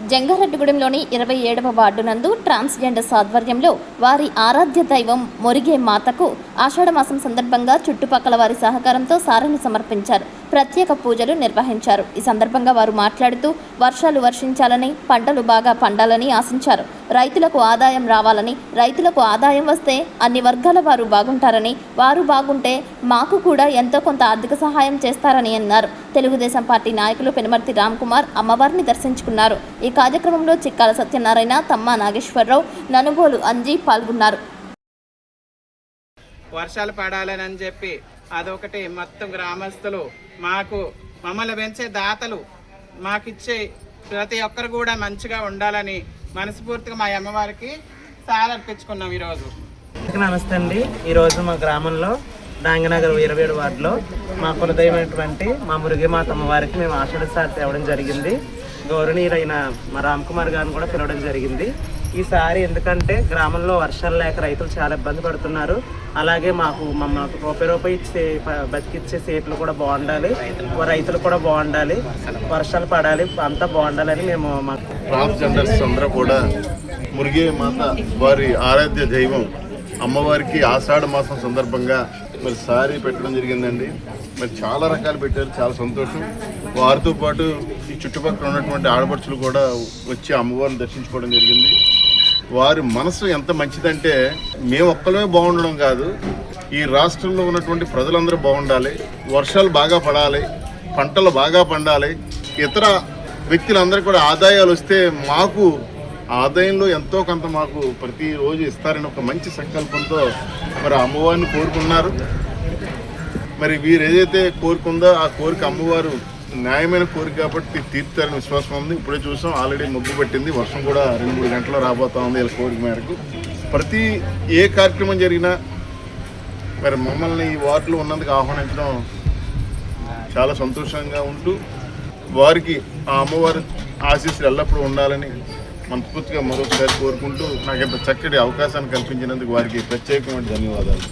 జంగారెడ్డిగూడెంలోని 27వ ward నందు transgenders ఆధ్వర్యంలో వారి ఆరాధ్య దైవం మొరిగే మాతకు ఆషాఢమాసం సందర్భంగా చుట్టుపక్కల వారి సహకారంతో సారెను సమర్పించారు. ప్రత్యేక పూజలు నిర్వహించారు. ఈ సందర్భంగా వారు మాట్లాడుతూ వర్షాలు వర్షించాలని, పంటలు బాగా పండాలని ఆశించారు. రైతులకు ఆదాయం రావాలని, రైతులకు ఆదాయం వస్తే అన్ని వర్గాల వారు బాగుంటారని, వారు బాగుంటే మాకు కూడా ఎంతో కొంత ఆర్థిక సహాయం చేస్తారని అన్నారు. తెలుగుదేశం పార్టీ నాయకులు పెనుమర్తి రామ్కుమార్ అమ్మవారిని దర్శించుకున్నారు. ఈ కార్యక్రమంలో చిక్కాల సత్యనారాయణ, తమ్మా నాగేశ్వరరావు, ననుబోలు అంజీ పాల్గొన్నారు. వర్షాలు పడాలని చెప్పి అదొకటి మొత్తం గ్రామస్తులు మమ్మల్ని పెంచే దాతలు మాకిచ్చే ప్రతి ఒక్కరు కూడా మంచిగా ఉండాలని మనస్ఫూర్తిగా మా అమ్మవారికి సాలర్పించుకున్నాం. ఈరోజు నమస్తే అండి. ఈరోజు మా గ్రామంలో డాంగనగర్ 27 వార్డులో మా కులదైవమైనటువంటి మా మురిగిమాత అమ్మవారికి మేము ఆషాఢ సారి తేవడం జరిగింది. గౌరవనీయులైన మా రామ్కుమార్ గారిని కూడా పిలవడం జరిగింది. ఈసారి ఎందుకంటే గ్రామంలో వర్షాలు లేక రైతులు చాలా ఇబ్బంది పడుతున్నారు. అలాగే మాకు రూపాయి ఇచ్చే బతికిచ్చే సీట్లు కూడా బాగుండాలి, రైతులు కూడా బాగుండాలి, వర్షాలు పడాలి, అంతా బాగుండాలని మేము ట్రాన్స్జెండర్స్ అందరూ కూడా మురిగే మాత వారి ఆరాధ్య దైవం అమ్మవారికి ఆషాఢ మాసం సందర్భంగా మరి సారీ పెట్టడం జరిగిందండి. మరి చాలా రకాలు పెట్టారు, చాలా సంతోషం. వారితో పాటు ఈ చుట్టుపక్కల ఉన్నటువంటి ఆడపడుచులు కూడా వచ్చి అమ్మవారిని దర్శించుకోవడం జరిగింది. వారి మనసు ఎంత మంచిదంటే మేము ఒక్కలమే బాగుండడం కాదు, ఈ రాష్ట్రంలో ఉన్నటువంటి ప్రజలందరూ బాగుండాలి, వర్షాలు బాగా పడాలి, పంటలు బాగా పండాలి, ఇతర వ్యక్తులందరూ కూడా ఆదాయాలు వస్తే మాకు ఆదాయంలో ఎంతో కొంత మాకు ప్రతిరోజు ఇస్తారని ఒక మంచి సంకల్పంతో మరి అమ్మవారిని కోరుకున్నారు. మరి వీరు ఏదైతే కోరుకుందో ఆ కోరిక అమ్మవారు న్యాయమైన కోరిక కాబట్టి తీర్తారని విశ్వాసం ఉంది. ఇప్పుడే చూసాం, ఆల్రెడీ ముగ్గు పెట్టింది, వర్షం కూడా 2-3 గంటల్లో రాబోతా ఉంది వీళ్ళ కోరిక మేరకు. ప్రతి ఏ కార్యక్రమం జరిగినా మరి మమ్మల్ని ఈ వార్డులో ఉన్నందుకు ఆహ్వానించడం చాలా సంతోషంగా ఉంటూ వారికి ఆ అమ్మవారి ఆశీస్సులు ఎల్లప్పుడూ ఉండాలని మనస్ఫూర్తిగా మరొకసారి కోరుకుంటూ నాకు ఇంత చక్కటి అవకాశాన్ని కల్పించినందుకు వారికి ప్రత్యేకమైన ధన్యవాదాలు.